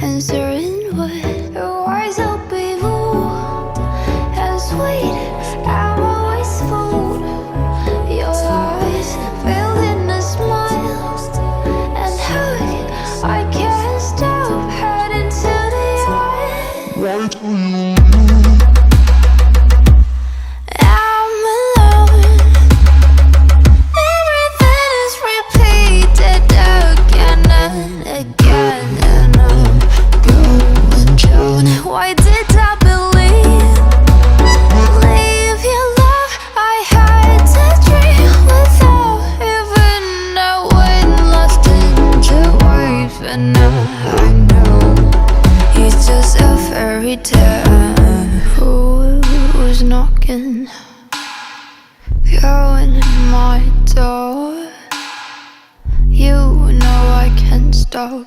and certain wood. Your eyes will be blue and sweet. I'm always fooled. Your eyes filled in a smile and hug. I can't stop heading to the end. Why do you I'm alone. Everything is repeated again and again, and I'm going down. Why did I believe your love? I had to dream without even knowing, lost in the waves. But now I know it's just a fairy tale. Who's knocking? You're in my door. You know I can't stop.